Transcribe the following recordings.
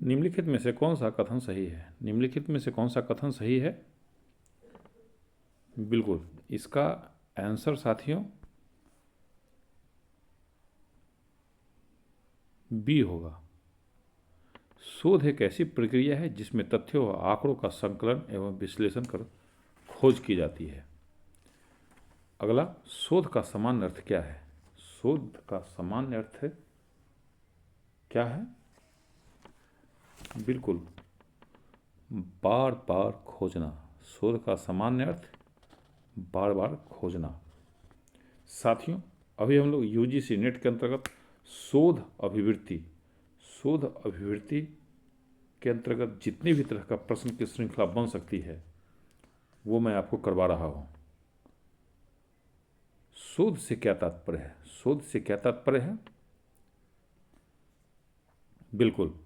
निम्नलिखित में से कौन सा कथन सही है? निम्नलिखित में से कौन सा कथन सही है? बिल्कुल, इसका आंसर साथियों बी होगा। शोध एक ऐसी प्रक्रिया है जिसमें तथ्यों और आंकड़ों का संकलन एवं विश्लेषण कर खोज की जाती है। अगला, शोध का सामान्य अर्थ क्या है? शोध का सामान्य अर्थ क्या है? बिल्कुल, बार बार खोजना। शोध का सामान्य अर्थ बार बार खोजना। साथियों, अभी हम लोग यूजीसी नेट के अंतर्गत शोध अभिवृत्ति के अंतर्गत जितनी भी तरह का प्रश्न की श्रृंखला बन सकती है वो मैं आपको करवा रहा हूँ। शोध से क्या तात्पर्य है? शोध से क्या तात्पर्य है? बिल्कुल,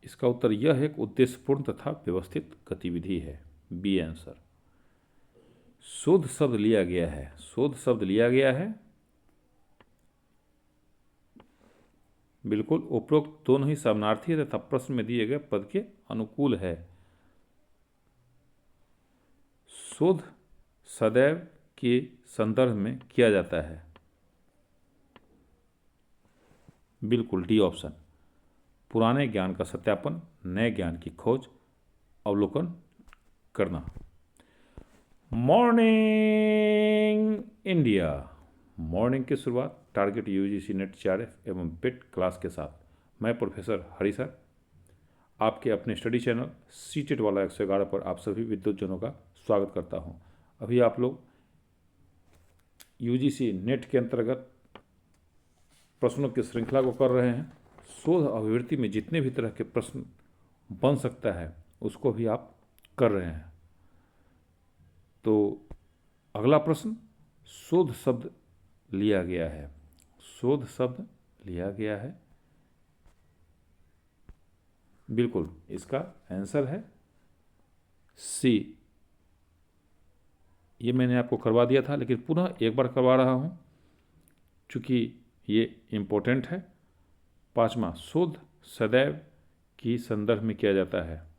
इसका उत्तर यह एक उद्देश्यपूर्ण तथा व्यवस्थित गतिविधि है। B answer. शोध शब्द लिया गया है। शोध शब्द लिया गया है बिल्कुल उपरोक्त दोनों ही समानार्थी तथा प्रश्न में दिए गए पद के अनुकूल है। शोध सदैव के संदर्भ में किया जाता है। बिल्कुल डी ऑप्शन। पुराने ज्ञान का सत्यापन, नए ज्ञान की खोज, अवलोकन करना। Morning India. मॉर्निंग की शुरुआत टारगेट यूजीसी नेट जीआरएफ एवं बिट क्लास के साथ मैं प्रोफेसर हरि सर आपके अपने स्टडी चैनल सीटेट वाला 111 पर आप सभी विद्युतजनों का स्वागत करता हूं। अभी आप लोग यूजीसी नेट के अंतर्गत प्रश्नों की श्रृंखला को कर रहे हैं। शोध अभिवृत्ति में जितने भी तरह के प्रश्न बन सकता है उसको भी आप कर रहे हैं। तो अगला प्रश्न, शोध शब्द लिया गया है। शोध शब्द लिया गया है। बिल्कुल, इसका आंसर है सी। ये मैंने आपको करवा दिया था लेकिन पुनः एक बार करवा रहा हूँ चूँकि ये इम्पोर्टेंट है। पांचवा, शोध सदैव की संदर्भ में किया जाता है।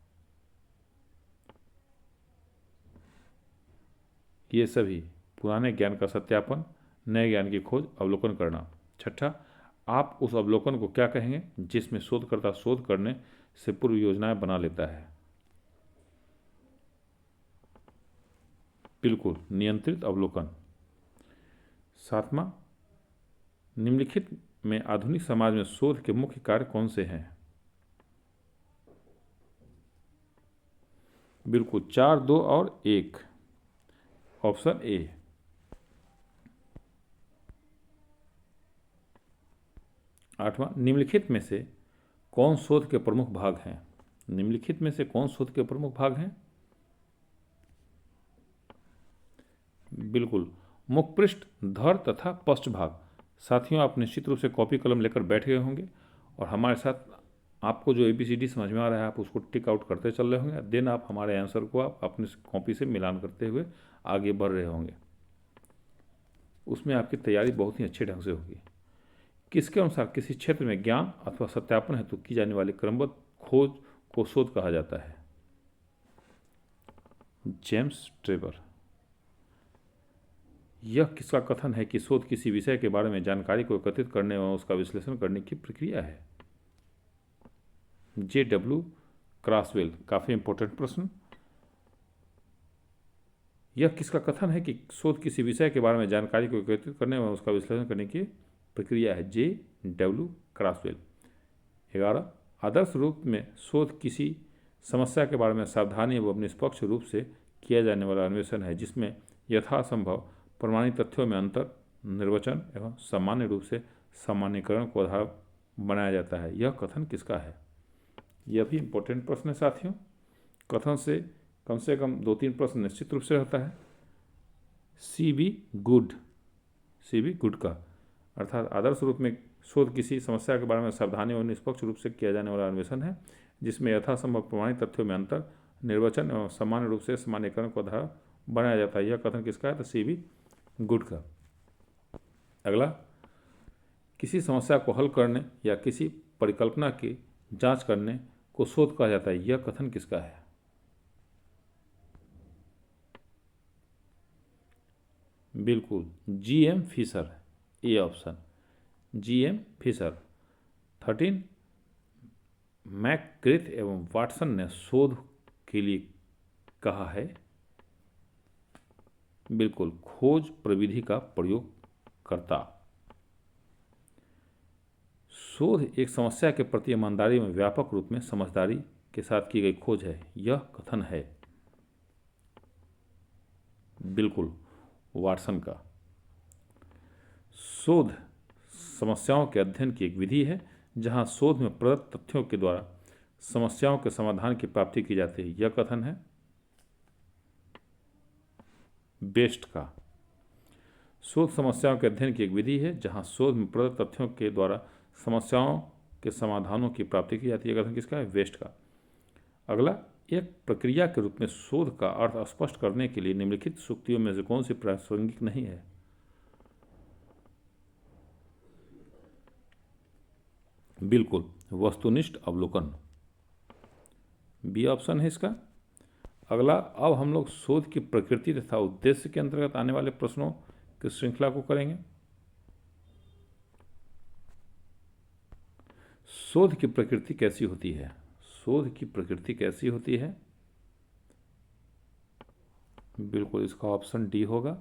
ये सभी पुराने ज्ञान का सत्यापन, नए ज्ञान की खोज, अवलोकन करना। छठा, आप उस अवलोकन को क्या कहेंगे जिसमें शोधकर्ता शोध करने से पूर्व योजनाएं बना लेता है? बिल्कुल, नियंत्रित अवलोकन। सातवां, निम्नलिखित में आधुनिक समाज में शोध के मुख्य कार्य कौन से हैं? बिल्कुल, 4, 2 और 1, ऑप्शन ए। आठवां, निम्नलिखित में से कौन शोध के प्रमुख भाग हैं? निम्नलिखित में से कौन शोध के प्रमुख भाग हैं? बिल्कुल, मुखपृष्ठ, धर तथा पृष्ठ भाग। साथियों, आप निश्चित रूप से कॉपी कलम लेकर बैठ गए होंगे और हमारे साथ आपको जो ABCD समझ में आ रहा है आप उसको टिक आउट करते चल रहे होंगे। देन आप हमारे आंसर को आप अपनी कॉपी से मिलान करते हुए आगे बढ़ रहे होंगे। उसमें आपकी तैयारी बहुत ही अच्छे ढंग से होगी। किसके अनुसार किसी क्षेत्र में ज्ञान अथवा सत्यापन हेतु की जाने वाली क्रमबद्ध खोज को शोध कहा जाता है? James Trevor. यह किसका कथन है कि शोध किसी विषय के बारे में जानकारी को एकत्रित करने एवं उसका विश्लेषण करने की प्रक्रिया है? JW क्रॉसवेल। काफ़ी इंपॉर्टेंट प्रश्न। यह किसका कथन है कि शोध किसी विषय के बारे में जानकारी को एकत्रित करने एवं उसका विश्लेषण करने की प्रक्रिया है? JW क्रॉसवेल। 11, आदर्श रूप में शोध किसी समस्या के बारे में सावधानी एवं निष्पक्ष रूप से किया जाने वाला अन्वेषण है जिसमें यथासंभव प्रमाणित तथ्यों में अंतर, निर्वचन एवं सामान्य रूप से सामान्यीकरण को आधार बनाया जाता है। यह कथन किसका है? यह भी इंपॉर्टेंट प्रश्न है साथियों। कथन से कम 2-3 प्रश्न निश्चित रूप से रहता है। CB गुड का अर्थात आदर्श रूप में शोध किसी समस्या के बारे में सावधानी और निष्पक्ष रूप से किया जाने वाला अन्वेषण है जिसमें यथासंभव प्रमाणित तथ्यों में अंतर, निर्वचन एवं सामान्य रूप से सामान्यीकरण को आधार बनाया जाता है। यह कथन किसका है? तो CB गुड का। अगला, किसी समस्या को हल करने या किसी परिकल्पना की जांच करने को शोध कहा जाता है, यह कथन किसका है? बिल्कुल G M. Fisher, A option, G M. Fisher. 13 McGrath एवं वाटसन ने शोध के लिए कहा है, बिल्कुल खोज प्रविधि का प्रयोग करता। शोध एक समस्या के प्रति ईमानदारी में व्यापक रूप में समझदारी के साथ की गई खोज है, यह कथन है, बिल्कुल वाटसन का। शोध समस्याओं के अध्ययन की एक विधि है जहां शोध में प्रदत्त तथ्यों के द्वारा समस्याओं के समाधान की प्राप्ति की जाती है, यह कथन है बेस्ट का। शोध समस्याओं के अध्ययन की एक विधि है जहां शोध में प्रदत्त तथ्यों के द्वारा समस्याओं के समाधानों की प्राप्ति की जाती है, कथन किसका है? वेस्ट का। अगला, एक प्रक्रिया के रूप में शोध का अर्थ स्पष्ट करने के लिए निम्नलिखित सूक्तियों में से कौन सी प्रासंगिक नहीं है? बिल्कुल वस्तुनिष्ठ अवलोकन, बी ऑप्शन है इसका। अगला, अब हम लोग शोध की प्रकृति तथा उद्देश्य के अंतर्गत आने वाले प्रश्नों की श्रृंखला को करेंगे। शोध की प्रकृति कैसी होती है? शोध की प्रकृति कैसी होती है? बिल्कुल इसका ऑप्शन डी होगा,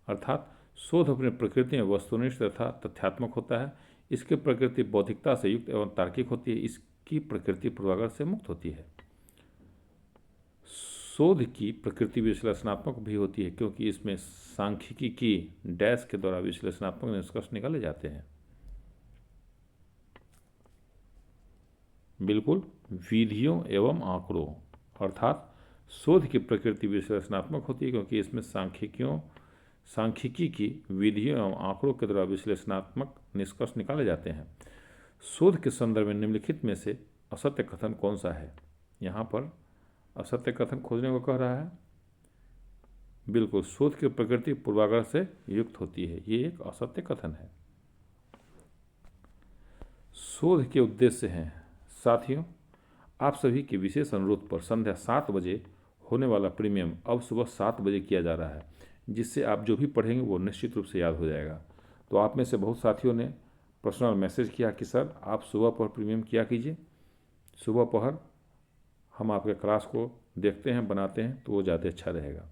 अर्थात शोध अपनी प्रकृति में वस्तुनिष्ठ तथा तथ्यात्मक होता है। इसकी प्रकृति बौद्धिकता से युक्त एवं तार्किक होती है। इसकी प्रकृति पूर्वाग्रह से मुक्त होती है। शोध की प्रकृति विश्लेषणात्मक भी होती है क्योंकि इसमें सांख्यिकी की डैश के द्वारा विश्लेषणात्मक निष्कर्ष निकाले जाते हैं। बिल्कुल विधियों एवं आंकड़ों, अर्थात शोध की प्रकृति विश्लेषणात्मक होती है क्योंकि इसमें सांख्यिकी की विधियों एवं आंकड़ों के द्वारा विश्लेषणात्मक निष्कर्ष निकाले जाते हैं। शोध के संदर्भ में निम्नलिखित में से असत्य कथन कौन सा है? यहाँ पर असत्य कथन खोजने को कह रहा है। बिल्कुल शोध की प्रकृति पूर्वाग्रह से युक्त होती है, ये एक असत्य कथन है। शोध के उद्देश्य हैं, साथियों आप सभी के विशेष अनुरोध पर संध्या 7 बजे होने वाला प्रीमियम अब सुबह 7 बजे किया जा रहा है, जिससे आप जो भी पढ़ेंगे वो निश्चित रूप से याद हो जाएगा। तो आप में से बहुत साथियों ने पर्सनल मैसेज किया कि सर आप सुबह पहर प्रीमियम किया कीजिए, सुबह पहर हम आपके क्लास को देखते हैं, बनाते हैं, तो वो ज़्यादा अच्छा रहेगा।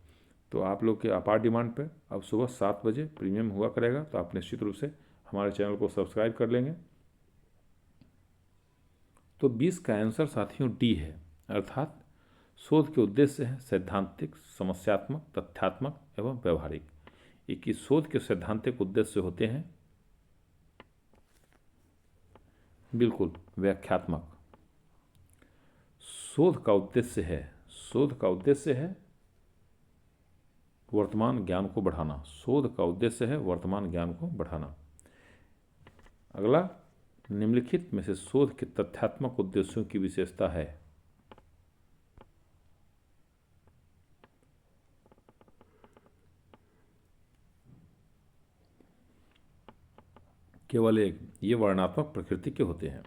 तो आप लोग के अपार डिमांड पे अब सुबह 7 बजे प्रीमियम हुआ करेगा, तो आप निश्चित रूप से हमारे चैनल को सब्सक्राइब कर लेंगे। तो 20 का आंसर साथियों डी है, अर्थात शोध के उद्देश्य हैं सैद्धांतिक, समस्यात्मक, तथ्यात्मक एवं व्यवहारिक। एक ही शोध के सैद्धांतिक उद्देश्य होते हैं बिल्कुल व्याख्यात्मक। शोध का उद्देश्य है वर्तमान ज्ञान को बढ़ाना। शोध का उद्देश्य है वर्तमान ज्ञान को बढ़ाना। अगला, निम्नलिखित में से शोध के तथ्यात्मक उद्देश्यों की विशेषता है। केवल एक, ये वर्णनात्मक प्रकृति के होते हैं।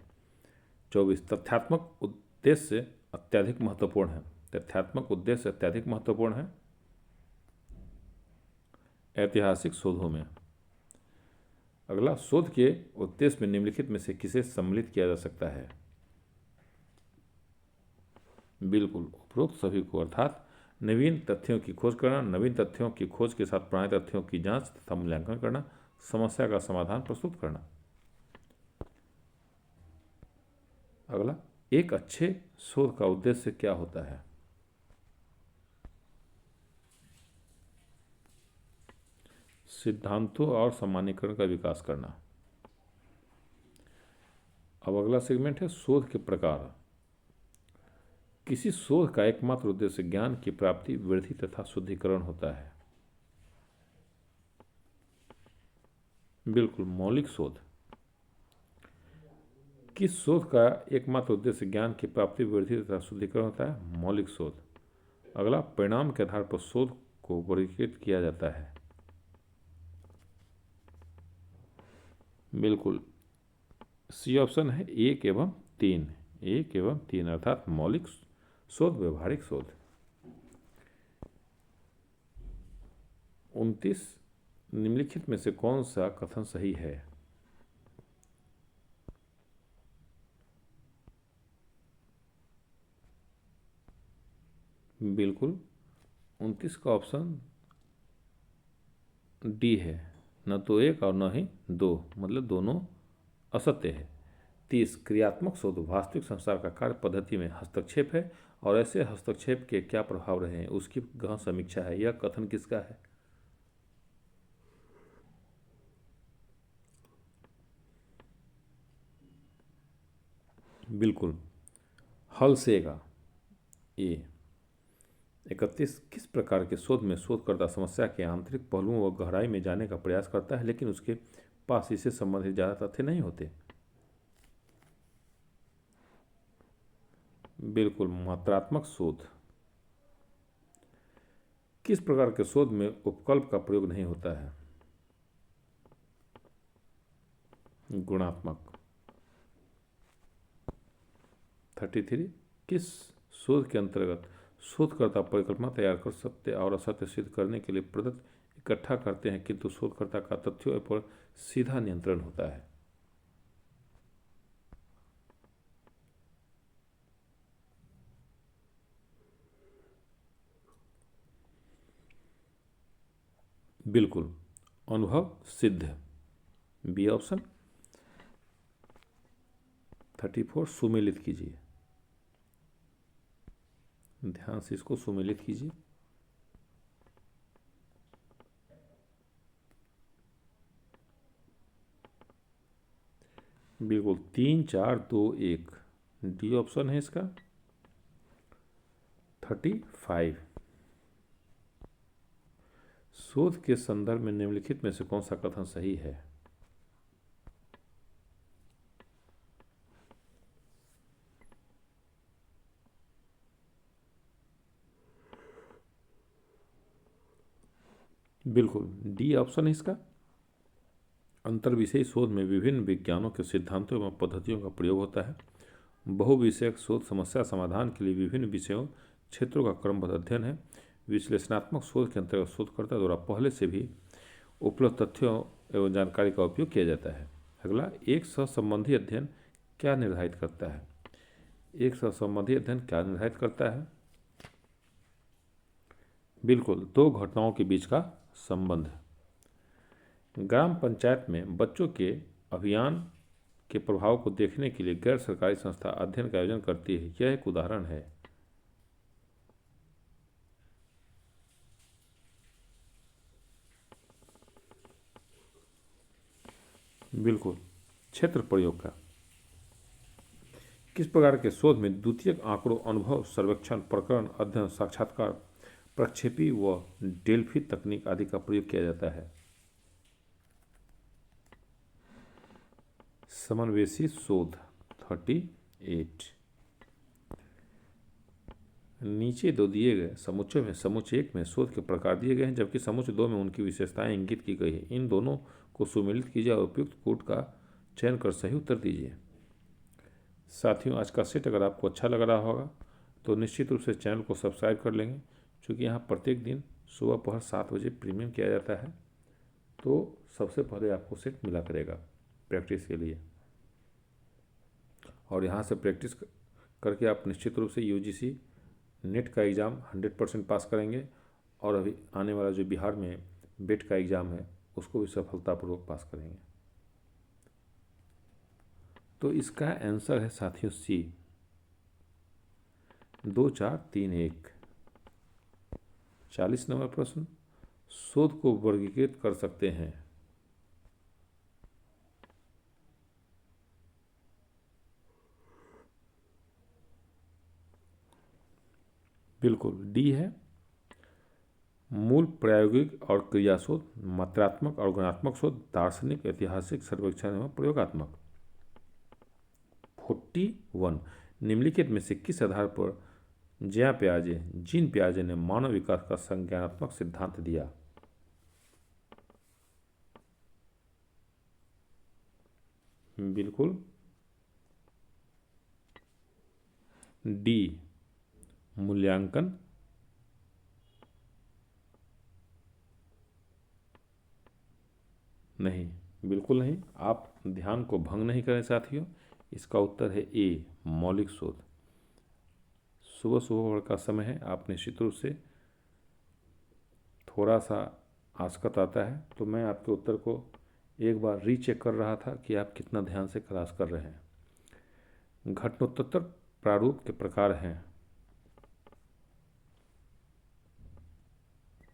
24 तथ्यात्मक उद्देश्य अत्यधिक महत्वपूर्ण है। तथ्यात्मक उद्देश्य अत्यधिक महत्वपूर्ण है ऐतिहासिक शोधों में। अगला, शोध के उद्देश्य में निम्नलिखित में से किसे सम्मिलित किया जा सकता है? बिल्कुल उपरोक्त सभी को, अर्थात नवीन तथ्यों की खोज करना, नवीन तथ्यों की खोज के साथ पुराने तथ्यों की जांच तथा मूल्यांकन करना, समस्या का समाधान प्रस्तुत करना। अगला, एक अच्छे शोध का उद्देश्य क्या होता है? सिद्धांतों और सामान्यीकरण का विकास करना। अब अगला सेगमेंट है शोध के प्रकार। किसी शोध का एकमात्र उद्देश्य ज्ञान की प्राप्ति, वृद्धि तथा शुद्धिकरण होता है। बिल्कुल मौलिक शोध। किस शोध का एकमात्र उद्देश्य ज्ञान की प्राप्ति, वृद्धि तथा शुद्धिकरण होता है? मौलिक शोध। अगला, परिणाम के आधार पर शोध को वर्गीकृत किया जाता है। बिल्कुल सी ऑप्शन है 1 एवं 3, 1 एवं 3 अर्थात मौलिक शोध, व्यवहारिक शोध। 29 निम्नलिखित में से कौन सा कथन सही है? बिल्कुल 29 का ऑप्शन डी है, न तो 1 और न ही 2, मतलब दोनों असत्य है। 30 क्रियात्मक शोध वास्तविक संसार का कार्य पद्धति में हस्तक्षेप है और ऐसे हस्तक्षेप के क्या प्रभाव रहे हैं उसकी गहन समीक्षा है। यह कथन किसका है? बिल्कुल हल सेगा ए। 31 किस प्रकार के शोध में शोधकर्ता समस्या के आंतरिक पहलुओं व गहराई में जाने का प्रयास करता है लेकिन उसके पास इससे संबंधित ज़्यादा तथ्य नहीं होते? बिल्कुल मात्रात्मक शोध। किस प्रकार के शोध में उपकल्प का प्रयोग नहीं होता है? गुणात्मक। 33 किस शोध के अंतर्गत शोधकर्ता परिकल्पना तैयार कर सत्य और असत्य सिद्ध करने के लिए प्रदत्त इकट्ठा करते हैं किंतु शोधकर्ता का तथ्यों पर सीधा नियंत्रण होता है? बिल्कुल अनुभव सिद्ध, बी ऑप्शन। 34 सुमेलित कीजिए, ध्यान से इसको सुमेलित कीजिए। बिल्कुल 3 4 2 1, डी ऑप्शन है इसका। 35 शोध के संदर्भ में निम्नलिखित में से कौन सा कथन सही है? बिल्कुल डी ऑप्शन है इसका। अंतर्विषयी शोध में विभिन्न विज्ञानों के सिद्धांतों एवं पद्धतियों का प्रयोग होता है। बहुविषयक शोध समस्या समाधान के लिए विभिन्न विषयों क्षेत्रों का क्रमबद्ध अध्ययन है। विश्लेषणात्मक शोध के अंतर्गत शोधकर्ता द्वारा पहले से भी उपलब्ध तथ्यों एवं जानकारी का उपयोग किया जाता है। अगला एक सहसंबंधी अध्ययन क्या निर्धारित करता है? एक सहसंबंधी अध्ययन क्या निर्धारित करता है? बिल्कुल दो घटनाओं के बीच का संबंध। ग्राम पंचायत में बच्चों के अभियान के प्रभाव को देखने के लिए गैर सरकारी संस्था अध्ययन का आयोजन करती है। यह एक उदाहरण है। बिल्कुल क्षेत्र प्रयोग का। किस प्रकार के शोध में द्वितीयक आंकड़ों, अनुभव, सर्वेक्षण, प्रकरण, अध्ययन, साक्षात्कार, प्रक्षेपी व डेल्फी तकनीक आदि का प्रयोग किया जाता है? समन्वयी शोध। 38 नीचे दो दिए गए समुच्चय में समुच्चय 1 में शोध के प्रकार दिए गए हैं जबकि समुच्चय 2 में उनकी विशेषताएं इंगित की गई है। इन दोनों को सुमेलित कीजिए और उपयुक्त कोड का चयन कर सही उत्तर दीजिए। साथियों आज का सेट अगर आपको अच्छा लग रहा होगा तो निश्चित रूप से चैनल को सब्सक्राइब कर लेंगे क्योंकि यहाँ प्रत्येक दिन सुबह पहर 7 बजे प्रीमियम किया जाता है। तो सबसे पहले आपको सेट मिला करेगा प्रैक्टिस के लिए और यहाँ से प्रैक्टिस करके आप निश्चित रूप से यूजीसी नेट का एग्ज़ाम 100% पास करेंगे और अभी आने वाला जो बिहार में बेट का एग्ज़ाम है उसको भी सफलतापूर्वक पास करेंगे। तो इसका आंसर है साथियों सी, 2 4 3 1। 40 नंबर प्रश्न, शोध को वर्गीकृत कर सकते हैं? बिल्कुल डी है, मूल, प्रायोगिक और क्रिया शोध, मात्रात्मक और गुणात्मक शोध, दार्शनिक, ऐतिहासिक, सर्वेक्षण एवं प्रयोगात्मक। 41 निम्नलिखित में से किस आधार पर जीन पियाजे ने मानव विकास का संज्ञानात्मक सिद्धांत दिया? बिल्कुल डी मूल्यांकन, नहीं, बिल्कुल नहीं। आप ध्यान को भंग नहीं करें साथियों। इसका उत्तर है ए मौलिक शोध। सुबह सुबह का समय है, आप निश्चित रूप से थोड़ा सा आसकत आता है, तो मैं आपके उत्तर को एक बार रीचेक कर रहा था कि आप कितना ध्यान से क्लास कर रहे हैं। घटनोत्तर प्रारूप के प्रकार हैं,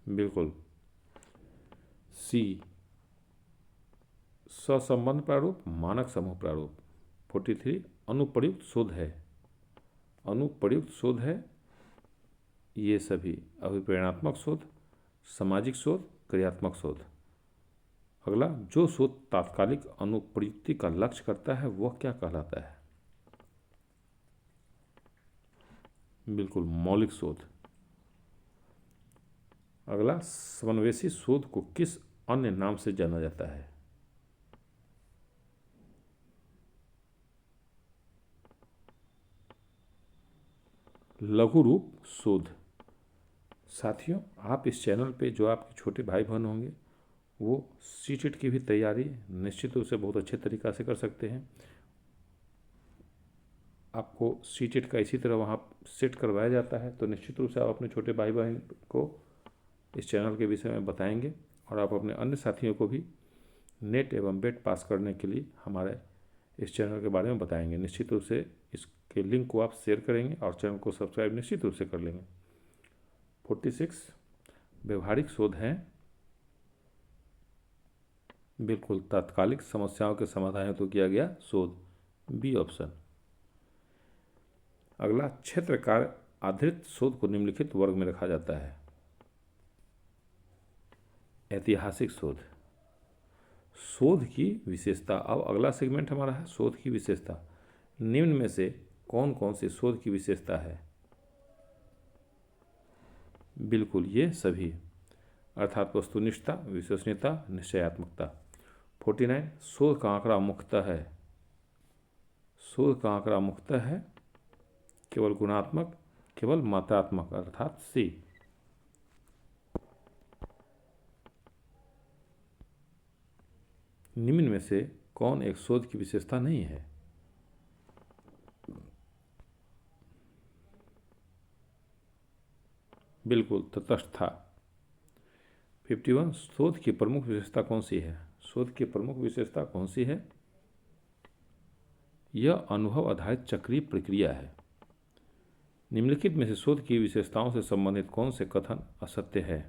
बिल्कुल सी सहसंबंध प्रारूप, मानक समूह प्रारूप। 43 अनुप्रयुक्त शोध है, अनुप्रयुक्त शोध है ये सभी अभिप्रेरणात्मक शोध, सामाजिक शोध, क्रियात्मक शोध। अगला, जो शोध तात्कालिक अनुप्रयुक्ति का लक्ष्य करता है वह क्या कहलाता है? बिल्कुल मौलिक शोध। अगला, समन्वयी शोध को किस अन्य नाम से जाना जाता है? लघु रूप शोध। साथियों, आप इस चैनल पे जो आपके छोटे भाई बहन होंगे वो सीटेट की भी तैयारी निश्चित रूप से बहुत अच्छे तरीक़ा से कर सकते हैं। आपको सीटेट का इसी तरह वहाँ सेट करवाया जाता है, तो निश्चित रूप से आप अपने छोटे भाई बहन को इस चैनल के विषय में बताएंगे और आप अपने अन्य साथियों को भी नेट एवं बेट पास करने के लिए हमारे इस चैनल के बारे में बताएंगे। निश्चित रूप से इसके लिंक को आप शेयर करेंगे और चैनल को सब्सक्राइब निश्चित रूप से कर लेंगे। 46 व्यवहारिक शोध हैं, बिल्कुल तात्कालिक समस्याओं के समाधान हेतु किया गया शोध, बी ऑप्शन। अगला, क्षेत्र कार्य आधारित शोध को निम्नलिखित वर्ग में रखा जाता है। ऐतिहासिक शोध। शोध की विशेषता। अब अगला सेगमेंट हमारा है शोध की विशेषता। निम्न में से कौन कौन सी शोध की विशेषता है? बिल्कुल ये सभी, अर्थात वस्तुनिष्ठता, विश्वसनीयता, निश्चयात्मकता। 49 शोध का आंकड़ा मुख्यतः है, शोध का आंकड़ा मुख्यतः है केवल गुणात्मक, केवल मात्रात्मक, अर्थात सी। निम्न में से कौन एक शोध की विशेषता नहीं है? बिल्कुल तटस्थता। 51 शोध की प्रमुख विशेषता कौन सी है? शोध की प्रमुख विशेषता कौन सी है? यह अनुभव आधारित चक्रीय प्रक्रिया है। निम्नलिखित में से शोध की विशेषताओं से संबंधित कौन से कथन असत्य है?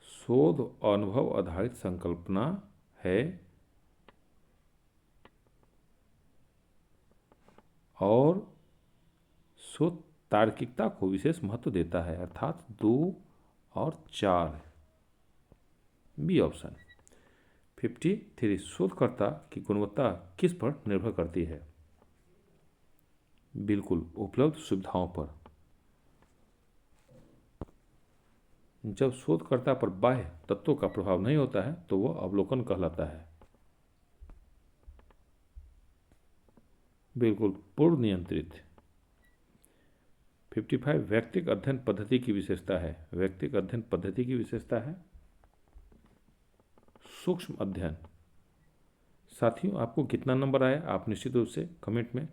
शोध अनुभव आधारित संकल्पना है और शोध तार्किकता को विशेष महत्व देता है, अर्थात 2 और 4, बी ऑप्शन। 53 शोधकर्ता की गुणवत्ता किस पर निर्भर करती है? बिल्कुल उपलब्ध सुविधाओं पर। जब शोधकर्ता पर बाह्य तत्वों का प्रभाव नहीं होता है तो वह अवलोकन कहलाता है। बिल्कुल पूर्व नियंत्रित। 55 व्यक्तिगत अध्ययन पद्धति की विशेषता है। व्यक्तिगत अध्ययन पद्धति की विशेषता है सूक्ष्म अध्ययन। साथियों, आपको कितना नंबर आया आप निश्चित रूप से कमेंट में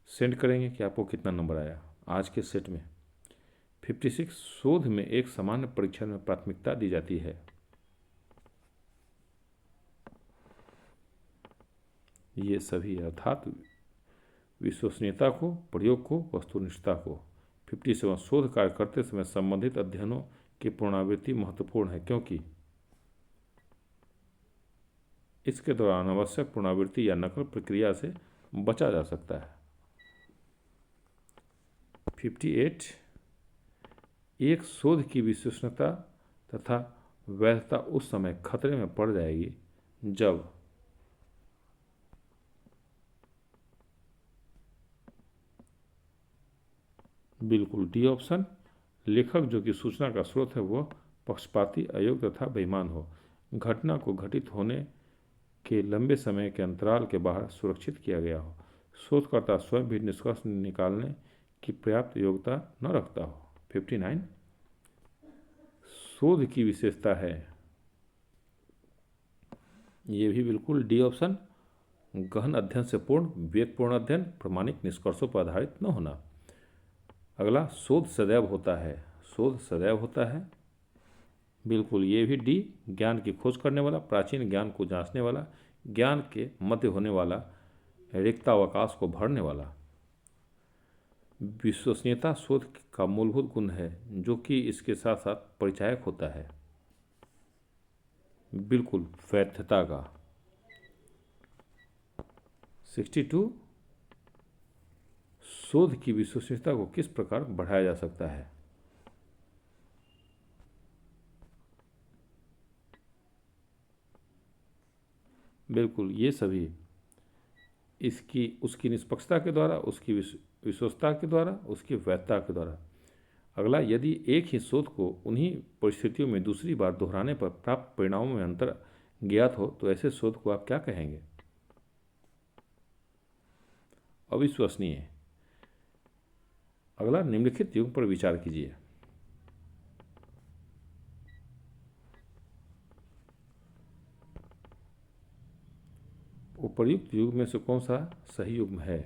सेंड करेंगे कि आपको कितना नंबर आया आज के सेट में। 56 शोध में एक सामान्य परीक्षण में प्राथमिकता दी जाती है। ये सभी, अर्थात विश्वसनीयता को, प्रयोग को, वस्तुनिष्ठता को। 57 शोध कार्य करते समय संबंधित अध्ययनों की पुनरावृत्ति महत्वपूर्ण है क्योंकि इसके दौरान आवश्यक पुनरावृत्ति या नकल प्रक्रिया से बचा जा सकता है। 58 एक शोध की विश्वसनीयता तथा वैधता उस समय खतरे में पड़ जाएगी जब बिल्कुल डी ऑप्शन, लेखक जो कि सूचना का स्रोत है वह पक्षपाती, अयोग्य तथा बेईमान हो, घटना को घटित होने के लंबे समय के अंतराल के बाहर सुरक्षित किया गया हो, शोधकर्ता स्वयं भी निष्कर्ष निकालने की पर्याप्त योग्यता न रखता हो। 59 शोध की विशेषता है, ये भी बिल्कुल डी ऑप्शन, गहन अध्ययन से पूर्ण, विवेकपूर्ण अध्ययन, प्रामाणिक निष्कर्षों पर आधारित न होना। अगला, शोध सदैव होता है, शोध सदैव होता है, बिल्कुल ये भी डी, ज्ञान की खोज करने वाला, प्राचीन ज्ञान को जांचने वाला, ज्ञान के मध्य होने वाला, रिक्तावकाश को भरने वाला। विश्वसनीयता शोध का मूलभूत गुण है जो कि इसके साथ साथ परिचायक होता है, बिल्कुल वैधता का। 62 शोध की विश्वसनीयता को किस प्रकार बढ़ाया जा सकता है। बिल्कुल ये सभी इसकी उसकी निष्पक्षता के द्वारा, उसकी विश्वसता के द्वारा, उसकी वैधता के द्वारा। अगला, यदि एक ही शोध को उन्हीं परिस्थितियों में दूसरी बार दोहराने पर प्राप्त परिणामों में अंतर ज्ञात हो तो ऐसे शोध को आप क्या कहेंगे। अविश्वसनीय। अगला, निम्नलिखित युग पर विचार कीजिए। उपर्युक्त युग में से कौन सा सही युग्म है।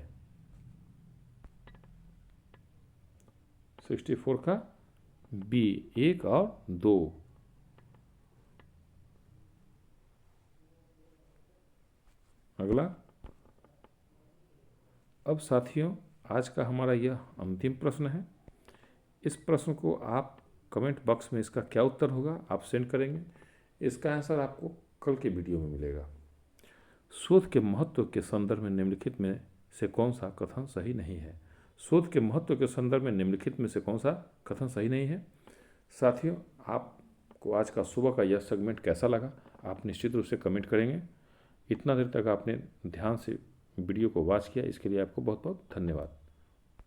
64 का बी, 1 और 2। अगला, अब साथियों आज का हमारा यह अंतिम प्रश्न है। इस प्रश्न को आप कमेंट बॉक्स में इसका क्या उत्तर होगा आप सेंड करेंगे, इसका आंसर आपको कल के वीडियो में मिलेगा। शोध के महत्व के संदर्भ में निम्नलिखित में से कौन सा कथन सही नहीं है। शोध के महत्व के संदर्भ में निम्नलिखित में से कौन सा कथन सही नहीं है। साथियों, आपको आज का सुबह का यह सेगमेंट कैसा लगा आप निश्चित रूप से कमेंट करेंगे। इतना देर तक आपने ध्यान से वीडियो को वॉच किया, इसके लिए आपको बहुत बहुत धन्यवाद।